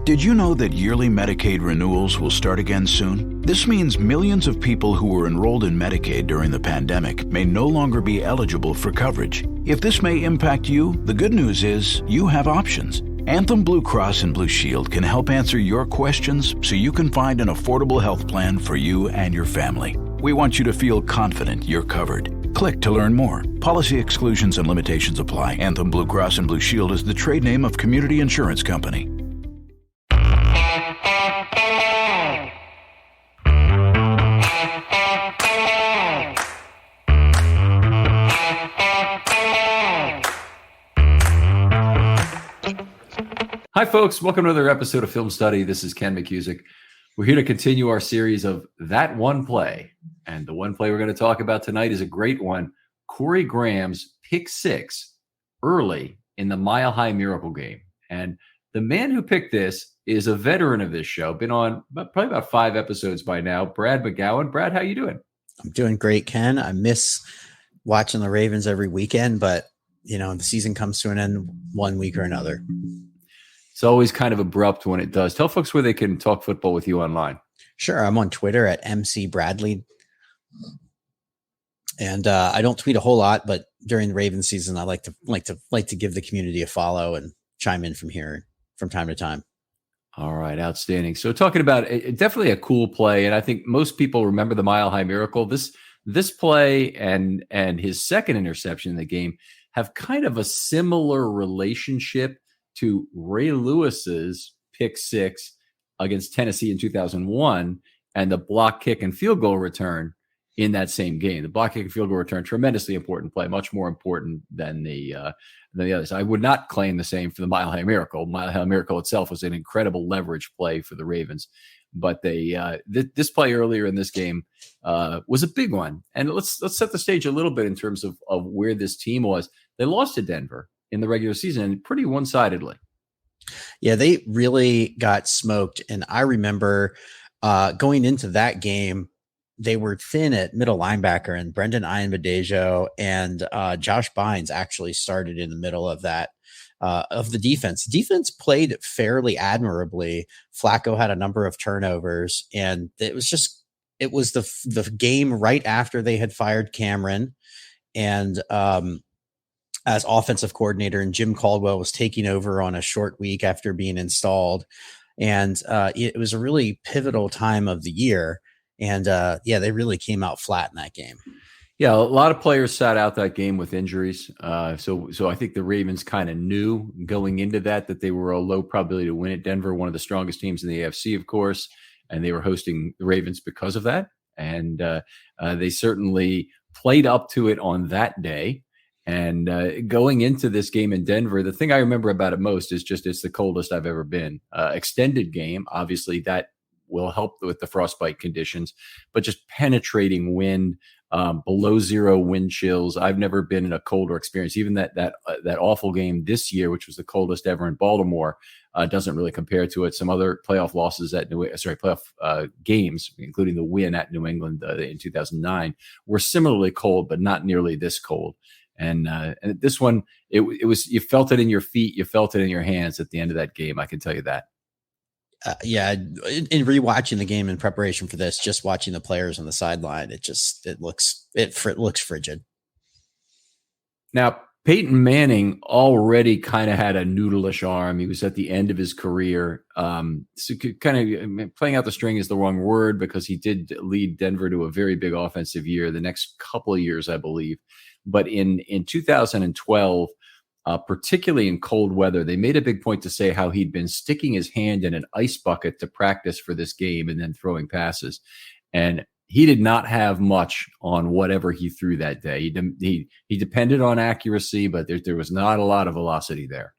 Did you know that yearly Medicaid renewals will start again soon? This means millions of people who were enrolled in Medicaid during the pandemic may no longer be eligible for coverage. If this may impact you, the good news is you have options. Anthem Blue Cross and Blue Shield can help answer your questions so you can find an affordable health plan for you and your family. We want you to feel confident you're covered. Click to learn more. Policy exclusions and limitations apply. Anthem Blue Cross and Blue Shield is the trade name of Community Insurance Company. Hi, folks. Welcome to another episode of Film Study. This is Ken McKusick. We're here to continue our series of That One Play. And the one play we're going to talk about tonight is a great one. Corey Graham's Pick-6 early in the Mile High Miracle game. And the man who picked this is a veteran of this show. Been on probably about 5 episodes by now. Brad McGowan. Brad, how you doing? I'm doing great, Ken. I miss watching the Ravens every weekend, but, you know, the season comes to an end one week or another. It's always kind of abrupt when it does. Tell folks where they can talk football with you online. Sure. I'm on Twitter at MC Bradley. And I don't tweet a whole lot, but during the Ravens season, I like to give the community a follow and chime in from here from time to time. All right. Outstanding. So talking about definitely a cool play. And I think most people remember the Mile High Miracle. This play and his second interception in the game have kind of a similar relationship to Ray Lewis's Pick-6 against Tennessee in 2001 and the block kick and field goal return in that same game. The block kick and field goal return, tremendously important play, much more important than the others. I would not claim the same for the Mile High Miracle. Mile High Miracle itself was an incredible leverage play for the Ravens, but this play earlier in this game was a big one. And let's set the stage a little bit in terms of where this team was. They lost to Denver in the regular season and pretty one-sidedly. Yeah, they really got smoked. And I remember going into that game, they were thin at middle linebacker, and Brendan Ianbadejo and Josh Bynes actually started in the middle of that, of the defense. Defense played fairly admirably. Flacco had a number of turnovers, and it was the game right after they had fired Cameron. And as offensive coordinator, and Jim Caldwell was taking over on a short week after being installed. And it was a really pivotal time of the year. And they really came out flat in that game. Yeah, a lot of players sat out that game with injuries. So I think the Ravens kind of knew going into that they were a low probability to win at Denver, one of the strongest teams in the AFC, of course. And they were hosting the Ravens because of that. And they certainly played up to it on that day. And going into this game in Denver, the thing I remember about it most is just it's the coldest I've ever been. Extended game, obviously that will help with the frostbite conditions, but just penetrating wind, below zero wind chills. I've never been in a colder experience. Even that awful game this year, which was the coldest ever in Baltimore, doesn't really compare to it. Some other playoff losses playoff games, including the win at New England in 2009, were similarly cold, but not nearly this cold. And this one, it was, you felt it in your feet, you felt it in your hands at the end of that game. I can tell you that. In rewatching the game in preparation for this, just watching the players on the sideline, it looks frigid. Now, Peyton Manning already kind of had a noodleish arm. He was at the end of his career. So kind of playing out the string is the wrong word, because he did lead Denver to a very big offensive year the next couple of years, I believe. But in 2012, particularly in cold weather, they made a big point to say how he'd been sticking his hand in an ice bucket to practice for this game and then throwing passes. And he did not have much on whatever he threw that day. He depended on accuracy, but there was not a lot of velocity there.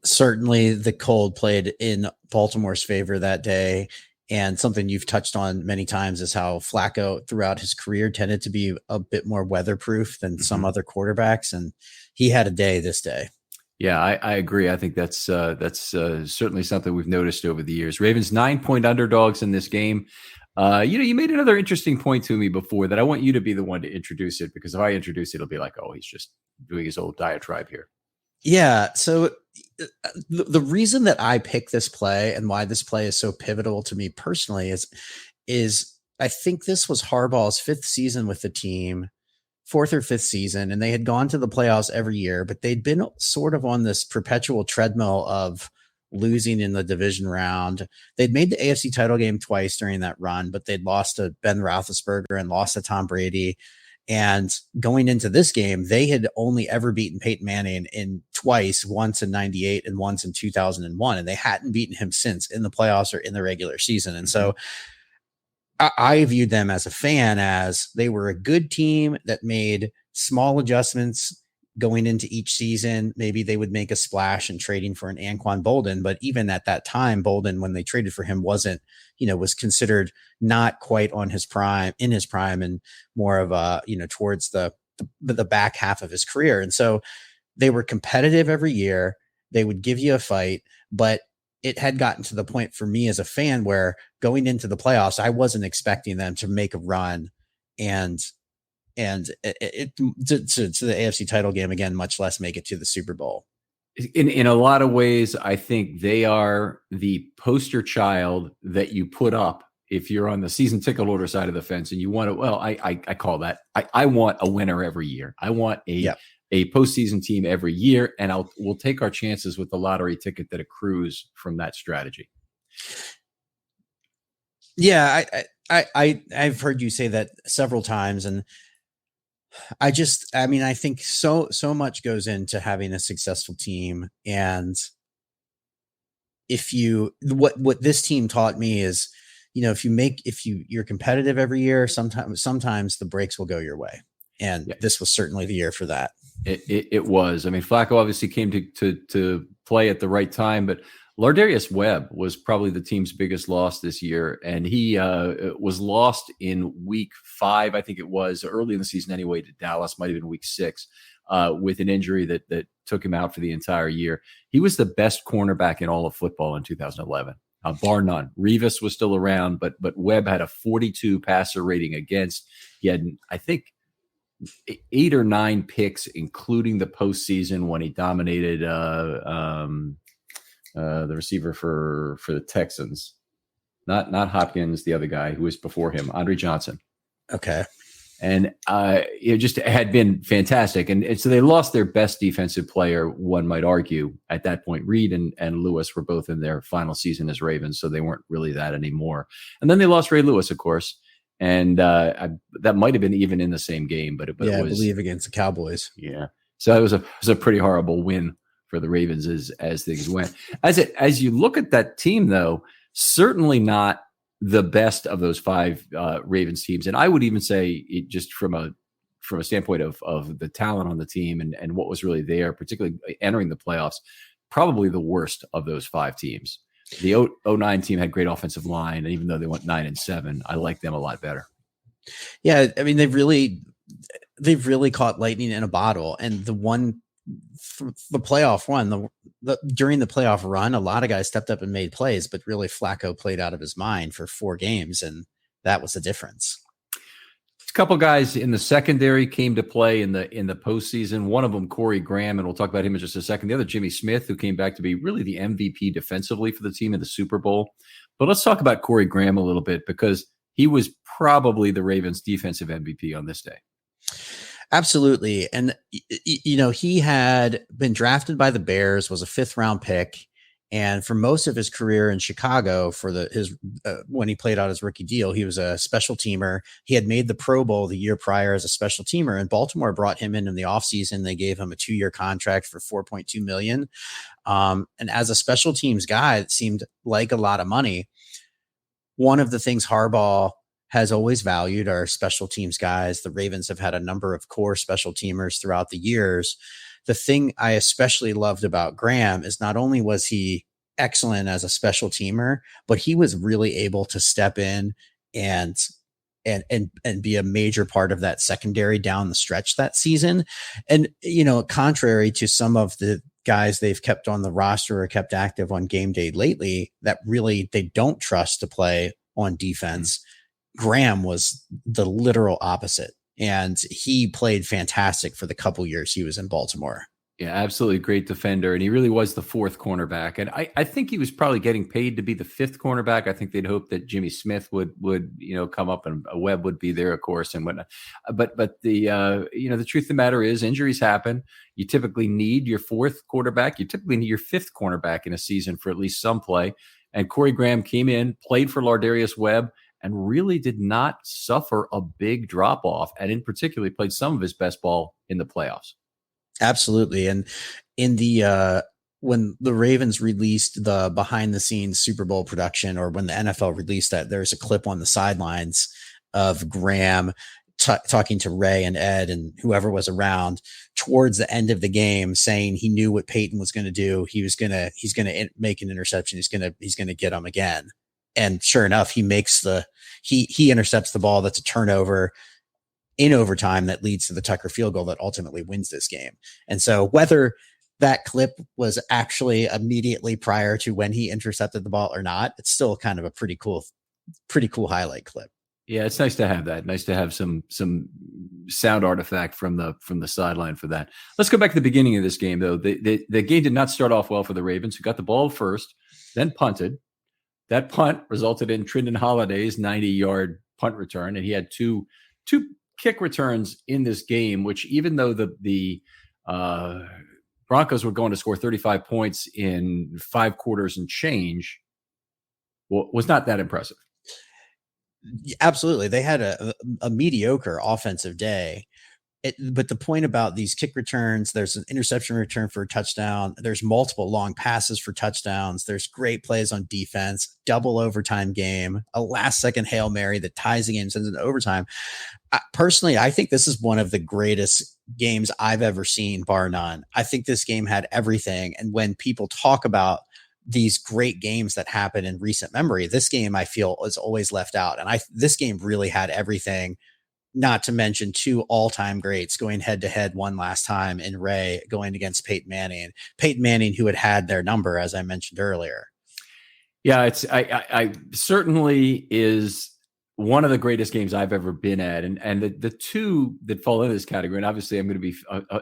Certainly the cold played in Baltimore's favor that day. And something you've touched on many times is how Flacco throughout his career tended to be a bit more weatherproof than some other quarterbacks. And he had a day this day. Yeah, I agree. I think that's certainly something we've noticed over the years. Ravens 9-point underdogs in this game. You made another interesting point to me before that I want you to be the one to introduce it, because if I introduce it, it'll be like, oh, he's just doing his old diatribe here. Yeah. So the reason that I pick this play and why this play is so pivotal to me personally is I think this was Harbaugh's 5th season with the team, 4th or 5th season, and they had gone to the playoffs every year, but they'd been sort of on this perpetual treadmill of losing in the division round. They'd made the AFC title game twice during that run, but they'd lost to Ben Roethlisberger and lost to Tom Brady. And going into this game, they had only ever beaten Peyton Manning in twice, once in 98 and once in 2001. And they hadn't beaten him since in the playoffs or in the regular season. And so I viewed them as a fan as they were a good team that made small adjustments going into each season. Maybe they would make a splash in trading for an Anquan Bolden, but even at that time, Bolden, when they traded for him, wasn't, was considered not quite in his prime and more of a, towards the back half of his career. And so they were competitive every year. They would give you a fight, but it had gotten to the point for me as a fan where going into the playoffs, I wasn't expecting them to make a run and it to the AFC title game again, much less make it to the Super Bowl. In a lot of ways, I think they are the poster child that you put up if you're on the season ticket holder side of the fence and you want to. Well, I call that. I want a winner every year. I want a postseason team every year, and we'll take our chances with the lottery ticket that accrues from that strategy. Yeah, I've heard you say that several times, and I think so much goes into having a successful team. And what this team taught me is, you're competitive every year, sometimes the breaks will go your way. And this was certainly the year for that. It was. I mean, Flacco obviously came to play at the right time, but Lardarius Webb was probably the team's biggest loss this year, and he was lost in week 5, I think it was, early in the season anyway, to Dallas, might have been week 6, with an injury that took him out for the entire year. He was the best cornerback in all of football in 2011, bar none. Revis was still around, but Webb had a 42 passer rating against. He had, I think, 8 or 9 picks, including the postseason when he dominated the receiver for the Texans, not Hopkins, the other guy who was before him, Andre Johnson. Okay. And it just had been fantastic. And so they lost their best defensive player, one might argue, at that point. Reed and Lewis were both in their final season as Ravens, so they weren't really that anymore. And then they lost Ray Lewis, of course. And that might have been even in the same game, but it was, I believe, against the Cowboys. Yeah. So it was a pretty horrible win for the Ravens as things went. As you look at that team, though, certainly not the best of those 5 Ravens teams. And I would even say, just from a standpoint of the talent on the team and what was really there, particularly entering the playoffs, probably the worst of those 5 teams. The 09 team had great offensive line, and even though they went 9-7, I like them a lot better. Yeah, I mean, they've really caught lightning in a bottle. And the playoff run, during the playoff run, a lot of guys stepped up and made plays, but really Flacco played out of his mind for 4 games, and that was the difference. A couple guys in the secondary came to play in the postseason. One of them, Corey Graham, and we'll talk about him in just a second. The other, Jimmy Smith, who came back to be really the MVP defensively for the team in the Super Bowl. But let's talk about Corey Graham a little bit, because he was probably the Ravens' defensive MVP on this day. Absolutely. And, he had been drafted by the Bears, was a 5th round pick. And for most of his career in Chicago, when he played out his rookie deal, he was a special teamer. He had made the Pro Bowl the year prior as a special teamer, and Baltimore brought him in the offseason. They gave him a 2-year contract for $4.2 million. And as a special teams guy, it seemed like a lot of money. One of the things Harbaugh has always valued are special teams guys. The Ravens have had a number of core special teamers throughout the years. The thing I especially loved about Graham is not only was he excellent as a special teamer, but he was really able to step in and be a major part of that secondary down the stretch that season. And, contrary to some of the guys they've kept on the roster or kept active on game day lately that really they don't trust to play on defense, Graham was the literal opposite. And he played fantastic for the couple years he was in Baltimore. Yeah, absolutely great defender. And he really was the fourth cornerback. And I think he was probably getting paid to be the fifth cornerback. I think they'd hoped that Jimmy Smith would come up and Webb would be there, of course, and whatnot. But the truth of the matter is injuries happen. You typically need your fourth quarterback. You typically need your fifth cornerback in a season for at least some play. And Corey Graham came in, played for Lardarius Webb, and really did not suffer a big drop off. And in particular, played some of his best ball in the playoffs. Absolutely. And in the when the Ravens released the behind the scenes Super Bowl production, or when the NFL released that, there's a clip on the sidelines of Graham talking to Ray and Ed and whoever was around towards the end of the game, saying he knew what Peyton was going to do. He's going to make an interception. He's going to get him again. And sure enough, he intercepts the ball. That's a turnover in overtime that leads to the Tucker field goal that ultimately wins this game. And so whether that clip was actually immediately prior to when he intercepted the ball or not, it's still kind of a pretty cool highlight clip. Yeah, it's nice to have that. Nice to have some sound artifact from the sideline for that. Let's go back to the beginning of this game, though. The game did not start off well for the Ravens, who got the ball first, then punted. That punt resulted in Trindon Holliday's 90-yard punt return, and he had two kick returns in this game, which even though the Broncos were going to score 35 points in 5 quarters and change, was not that impressive. Absolutely. They had a mediocre offensive day. But the point about these kick returns, there's an interception return for a touchdown. There's multiple long passes for touchdowns. There's great plays on defense, double overtime game, a last second Hail Mary that ties the game, sends it to overtime. Personally, I think this is one of the greatest games I've ever seen, bar none. I think this game had everything. And when people talk about these great games that happen in recent memory, this game I feel is always left out. And this game really had everything. Not to mention 2 all-time greats going head-to-head one last time in Ray going against Peyton Manning, who had their number, as I mentioned earlier. Yeah, I certainly is one of the greatest games I've ever been at. And the two that fall into this category, and obviously I'm going to be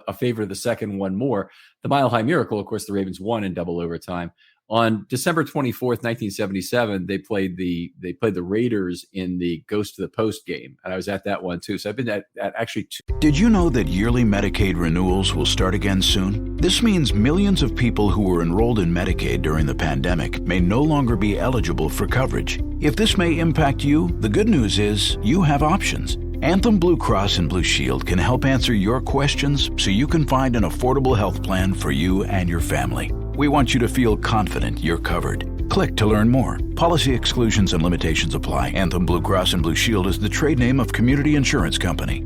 a favor of the second one more, the Mile High Miracle, of course, the Ravens won in double overtime. On December 24th, 1977, they played the Raiders in the Ghost to the Post game, and I was at that one too. So I've been at actually 2. Did you know that yearly Medicaid renewals will start again soon? This means millions of people who were enrolled in Medicaid during the pandemic may no longer be eligible for coverage. If this may impact you, the good news is you have options. Anthem Blue Cross and Blue Shield can help answer your questions so you can find an affordable health plan for you and your family. We want you to feel confident you're covered. Click to learn more. Policy exclusions and limitations apply. Anthem Blue Cross and Blue Shield is the trade name of Community Insurance Company.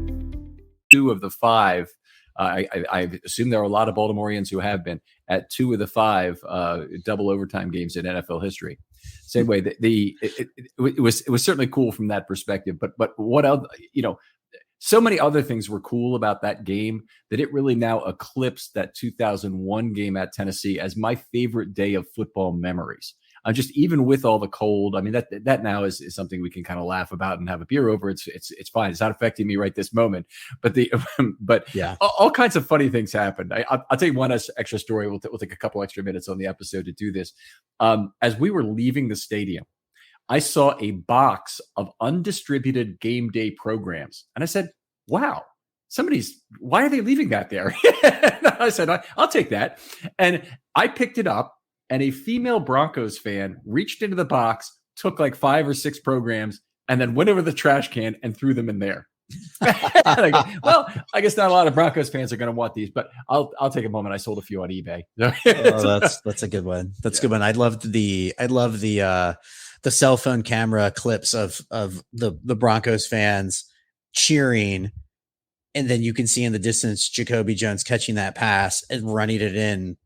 2 of the 5, I assume there are a lot of Baltimoreans who have been at 2 of the 5 double overtime games in NFL history. Same way, it was certainly cool from that perspective. But what else? So many other things were cool about that game that it really now eclipsed that 2001 game at Tennessee as my favorite day of football memories. Just even with all the cold, I mean, that now is something we can kind of laugh about and have a beer over. It's fine. It's not affecting me right this moment. But yeah, all kinds of funny things happened. I'll tell you one extra story. We'll take a couple extra minutes on the episode to do this. As we were leaving the stadium, I saw a box of undistributed game day programs. And I said, wow, why are they leaving that there? I said, I'll take that. And I picked it up, and a female Broncos fan reached into the box, took like 5 or 6 programs, and then went over the trash can and threw them in there. Well, I guess not a lot of Broncos fans are going to want these, but I'll take a moment. I sold a few on eBay. That's a good one. That's a good one. I loved the cell phone camera clips of the Broncos fans cheering, and then you can see in the distance Jacoby Jones catching that pass and running it in,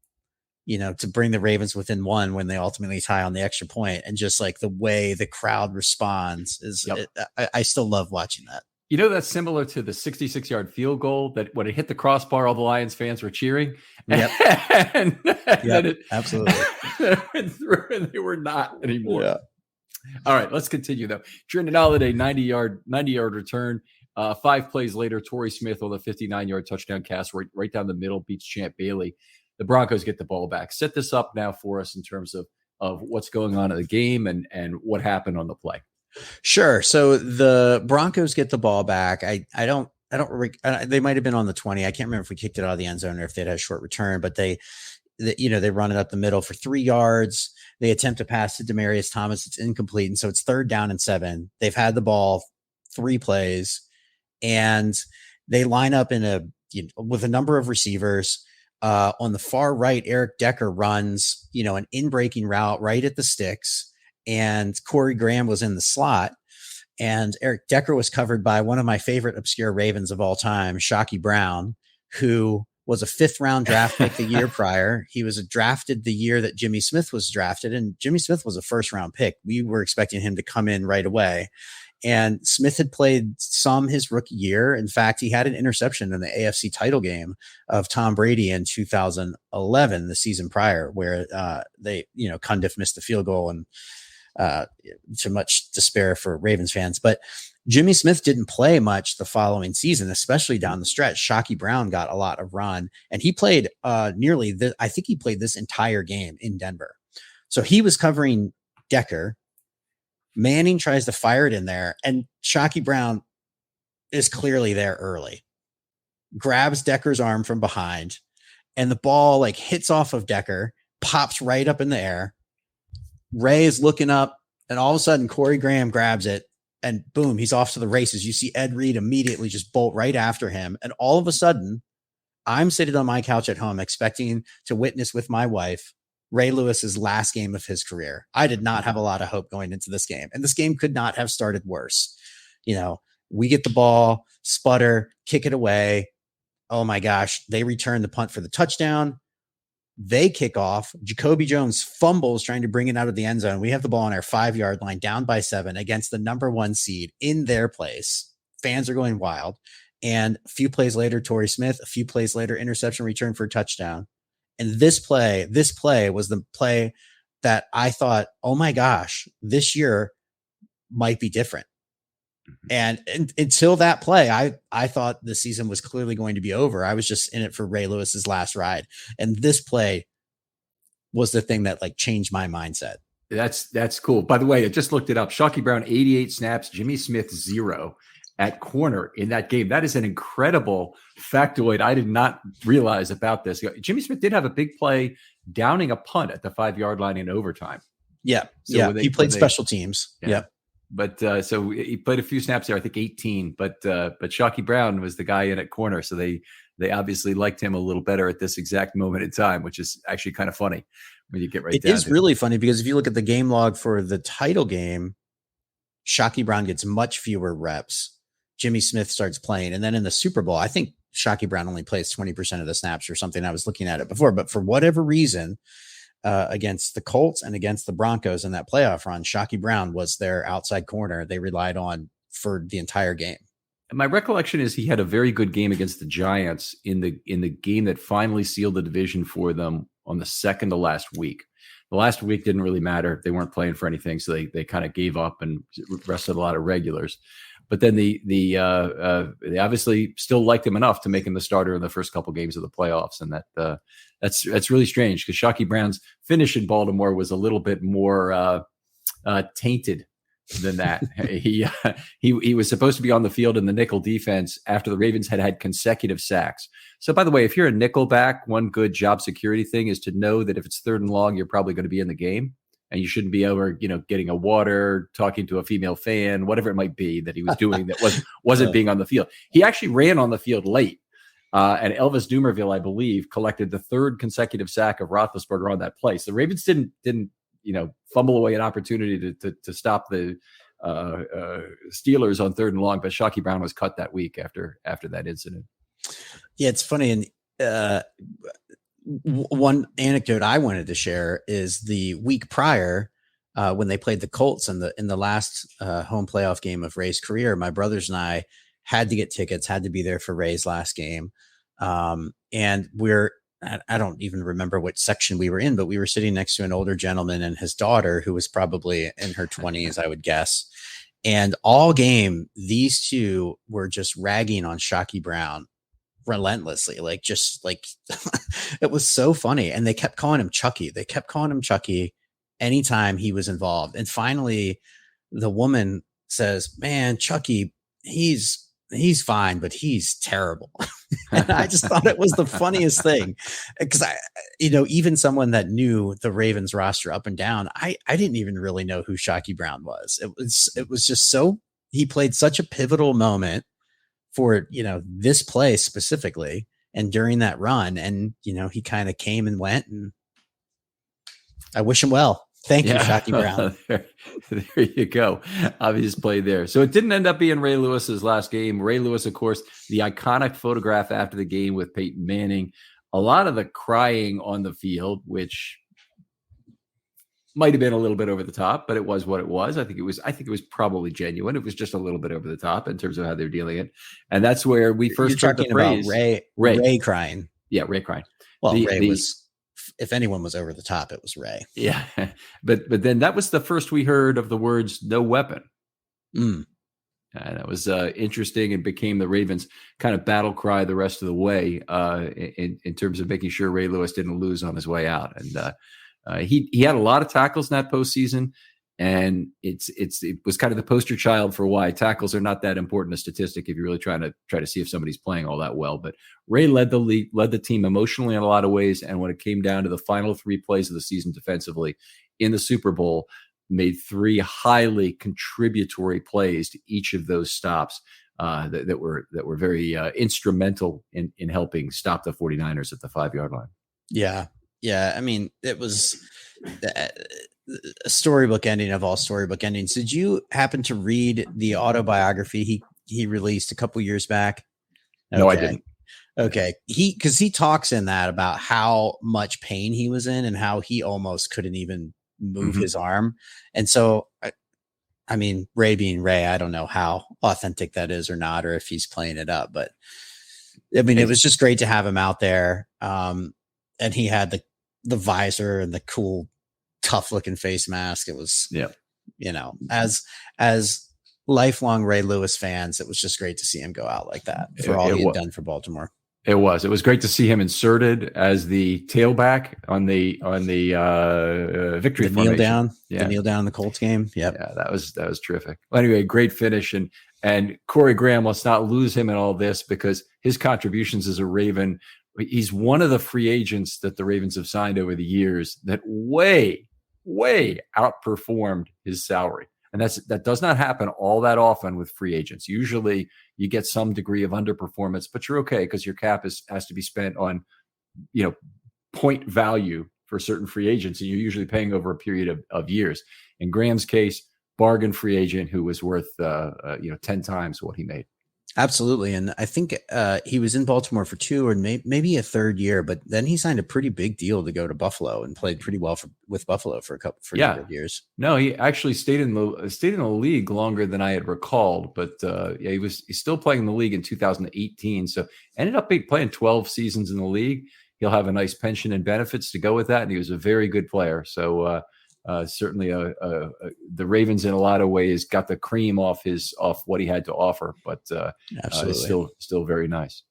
to bring the Ravens within 1 when they ultimately tie on the extra point. And just like the way the crowd responds is, I still love watching that. That's similar to the 66-yard field goal that when it hit the crossbar, all the Lions fans were cheering. Yep. and absolutely. And they were not anymore. Yeah. All right, let's continue though. Trindon Holliday's 90-yard return. 5 plays later, Torrey Smith on the 59-yard touchdown cast right down the middle, beats Champ Bailey. The Broncos get the ball back. Set this up now for us in terms of what's going on in the game and what happened on the play. Sure. So the Broncos get the ball back. They might have been on the 20. I can't remember if we kicked it out of the end zone or if they had a short return, but they run it up the middle for 3 yards. They attempt to pass to Demaryius Thomas. It's incomplete. And so it's 3rd down and 7. They've had the ball 3 plays and they line up with a number of receivers. On the far right, Eric Decker runs, an in-breaking route right at the sticks, and Corey Graham was in the slot, and Eric Decker was covered by one of my favorite obscure Ravens of all time, Shockey Brown, who was a 5th-round draft pick the year prior. He was drafted the year that Jimmy Smith was drafted, and Jimmy Smith was a 1st-round pick. We were expecting him to come in right away. And Smith had played some his rookie year. In fact, he had an interception in the AFC title game of Tom Brady in 2011, the season prior, where Cundiff missed the field goal and to much despair for Ravens fans. But Jimmy Smith didn't play much the following season, especially down the stretch. Shockey Brown got a lot of run, and he played I think he played this entire game in Denver. So he was covering Decker. Manning tries to fire it in there, and Shockey Brown is clearly there early, grabs Decker's arm from behind, and the ball hits off of Decker, pops right up in the air. Ray is looking up, and all of a sudden Corey Graham grabs it, and boom, he's off to the races. You see Ed Reed immediately just bolt right after him. And all of a sudden, I'm sitting on my couch at home expecting to witness with my wife Ray Lewis's last game of his career. I did not have a lot of hope going into this game, and this game could not have started worse. We get the ball, sputter, kick it away. Oh my gosh. They return the punt for the touchdown. They kick off. Jacoby Jones fumbles trying to bring it out of the end zone. We have the ball on our 5-yard line, down by 7 against the number 1 seed in their place. Fans are going wild. And a few plays later, Torrey Smith, a few plays later, interception return for a touchdown. And this play was the play that I thought, oh my gosh, this year might be different. And until that play, I thought the season was clearly going to be over. I was just in it for Ray Lewis's last ride. And this play was the thing that changed my mindset. That's cool. By the way, I just looked it up. Shockey Brown, 88 snaps, Jimmy Smith, 0 at corner in that game. That is an incredible factoid I did not realize about this. Jimmy Smith did have a big play downing a punt at the 5-yard line in overtime. Yeah. So he played special teams. Yeah. But so he played a few snaps there, I think 18, but Shockey Brown was the guy in at corner. So they obviously liked him a little better at this exact moment in time, which is actually kind of funny when you get right down. It is really funny because if you look at the game log for the title game, Shockey Brown gets much fewer reps. Jimmy Smith starts playing. And then in the Super Bowl, I think Shockey Brown only plays 20% of the snaps or something. I was looking at it before, but for whatever reason, against the Colts and against the Broncos in that playoff run, Shockey Brown was their outside corner they relied on for the entire game. And my recollection is he had a very good game against the Giants in the game that finally sealed the division for them on the second to last week. The last week didn't really matter. They weren't playing for anything, so they kind of gave up and rested a lot of regulars. But then they obviously still liked him enough to make him the starter in the first couple games of the playoffs, and that's really strange because Shockey Brown's finish in Baltimore was a little bit more tainted than that. He was supposed to be on the field in the nickel defense after the Ravens had consecutive sacks. So, by the way, if you're a nickel back, one good job security thing is to know that if it's 3rd and long, you're probably going to be in the game. And you shouldn't be over, getting a water, talking to a female fan, whatever it might be that he was doing that wasn't being on the field. He actually ran on the field late. And Elvis Dumervil, I believe, collected the 3rd consecutive sack of Roethlisberger on that play. So the Ravens didn't fumble away an opportunity to stop the Steelers on 3rd and long. But Shockey Brown was cut that week after that incident. Yeah, it's funny. And one anecdote I wanted to share is the week prior when they played the Colts in the last home playoff game of Ray's career. My brothers and I had to get tickets, had to be there for Ray's last game. And I don't even remember what section we were in, but we were sitting next to an older gentleman and his daughter who was probably in her 20s, I would guess. And all game, these two were just ragging on Shockey Brown relentlessly. Like, just like, it was so funny. And they kept calling him Chucky. Anytime he was involved. And finally, the woman says, man, Chucky, he's fine, but he's terrible. And I just thought it was the funniest thing, because even someone that knew the Ravens roster up and down, I didn't even really know who Shockey Brown was. It was just he played such a pivotal moment for, this play specifically. And during that run, and, he kind of came and went, and I wish him well. Thank you, Shockey Brown. There you go. Obvious play there. So it didn't end up being Ray Lewis's last game. Ray Lewis, of course, the iconic photograph after the game with Peyton Manning. A lot of the crying on the field, which might have been a little bit over the top, but it was what it was. I think it was probably genuine. It was just a little bit over the top in terms of how they're dealing it. And that's where we first heard the phrase. About Ray crying. Yeah, Ray crying. Well, Ray was, if anyone was over the top, it was Ray. Yeah. But then that was the first we heard of the words "no weapon." And that was interesting, and became the Ravens' kind of battle cry the rest of the way in terms of making sure Ray Lewis didn't lose on his way out. And he had a lot of tackles in that postseason, and it was kind of the poster child for why tackles are not that important a statistic if you're really trying to see if somebody's playing all that well. But Ray led the team emotionally in a lot of ways, and when it came down to the final 3 plays of the season defensively in the Super Bowl, made 3 highly contributory plays to each of those stops that were very instrumental in helping stop the 49ers at the 5-yard line. Yeah. Yeah. I mean, it was a storybook ending of all storybook endings. Did you happen to read the autobiography he released a couple years back? No, I didn't. Okay. Because he talks in that about how much pain he was in and how he almost couldn't even move his arm. And so, I mean, Ray being Ray, I don't know how authentic that is or not, or if he's playing it up, but I mean, it was just great to have him out there. And he had the visor and the cool, tough looking face mask. It was, as lifelong Ray Lewis fans, it was just great to see him go out like that for all he had done for Baltimore. It was great to see him inserted as the tailback on the victory formation. The kneel down in the Colts game. Yep. Yeah, that was terrific. Well, anyway, great finish. And Corey Graham, let's not lose him in all this, because his contributions as a Raven, he's one of the free agents that the Ravens have signed over the years that way outperformed his salary. And that does not happen all that often with free agents. Usually you get some degree of underperformance, but you're okay because your cap has to be spent on, point value for certain free agents. And you're usually paying over a period of years. In Graham's case, bargain free agent who was worth, 10 times what he made. Absolutely. And I think he was in Baltimore for 2 or maybe a third year, but then he signed a pretty big deal to go to Buffalo and played pretty well with Buffalo for a number of years. No, he actually stayed in the league longer than I had recalled, but he's still playing in the league in 2018. So ended up playing 12 seasons in the league. He'll have a nice pension and benefits to go with that. And he was a very good player. So certainly the Ravens in a lot of ways got the cream off what he had to offer, but it's still very nice.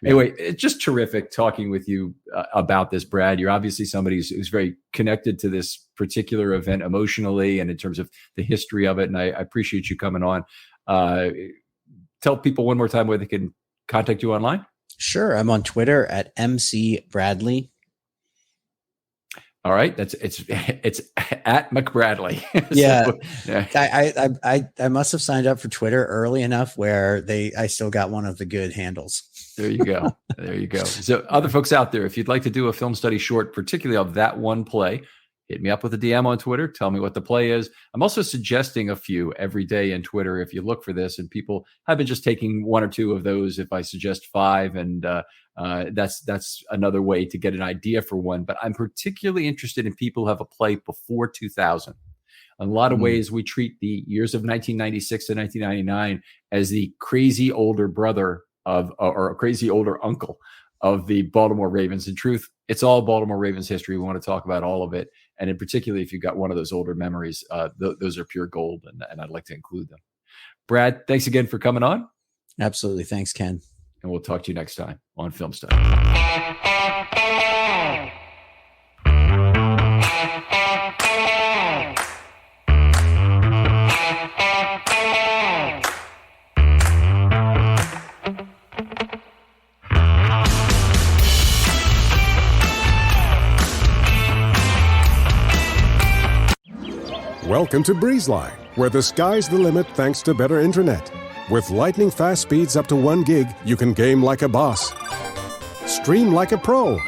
Yeah. Anyway, it's just terrific talking with you about this, Brad. You're obviously somebody who's very connected to this particular event emotionally and in terms of the history of it. And I appreciate you coming on. Tell people one more time where they can contact you online. Sure. I'm on Twitter at MC Bradley. All right, it's at McBradley. Yeah, so, I must have signed up for Twitter early enough where I still got one of the good handles. There you go. So other folks out there, if you'd like to do a film study short, particularly of that one play, hit me up with a DM on Twitter. Tell me what the play is. I'm also suggesting a few every day in Twitter if you look for this, and people have been just taking 1 or 2 of those if I suggest 5, and that's another way to get an idea for one. But I'm particularly interested in people who have a play before 2000. In a lot of ways, we treat the years of 1996 to 1999 as the crazy older brother or a crazy older uncle of the Baltimore Ravens. In truth, it's all Baltimore Ravens history. We want to talk about all of it. And in particular, if you've got one of those older memories, those are pure gold, and I'd like to include them. Brad, thanks again for coming on. Absolutely. Thanks, Ken. And we'll talk to you next time on Film Stuff. Welcome to BreezeLine, where the sky's the limit thanks to better internet. With lightning-fast speeds up to 1 gig, you can game like a boss, stream like a pro,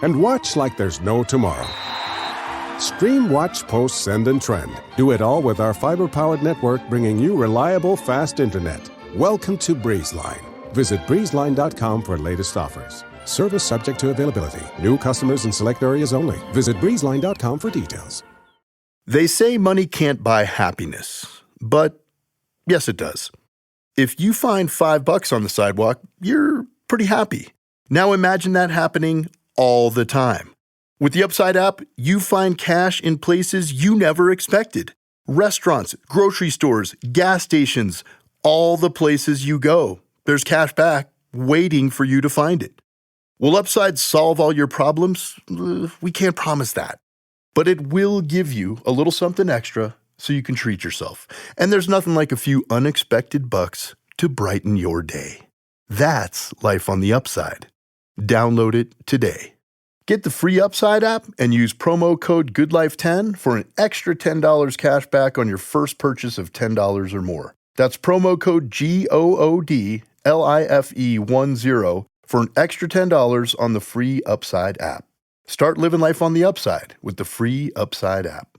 and watch like there's no tomorrow. Stream, watch, post, send, and trend. Do it all with our fiber-powered network, bringing you reliable, fast internet. Welcome to BreezeLine. Visit breezeline.com for latest offers. Service subject to availability. New customers in select areas only. Visit breezeline.com for details. They say money can't buy happiness, but yes, it does. If you find $5 on the sidewalk, you're pretty happy. Now imagine that happening all the time. With the Upside app, you find cash in places you never expected. Restaurants, grocery stores, gas stations, all the places you go. There's cash back waiting for you to find it. Will Upside solve all your problems? We can't promise that. But it will give you a little something extra so you can treat yourself. And there's nothing like a few unexpected bucks to brighten your day. That's life on the Upside. Download it today. Get the free Upside app and use promo code GoodLife10 for an extra $10 cash back on your first purchase of $10 or more. That's promo code GOODLIFE10 for an extra $10 on the free Upside app. Start living life on the Upside with the free Upside app.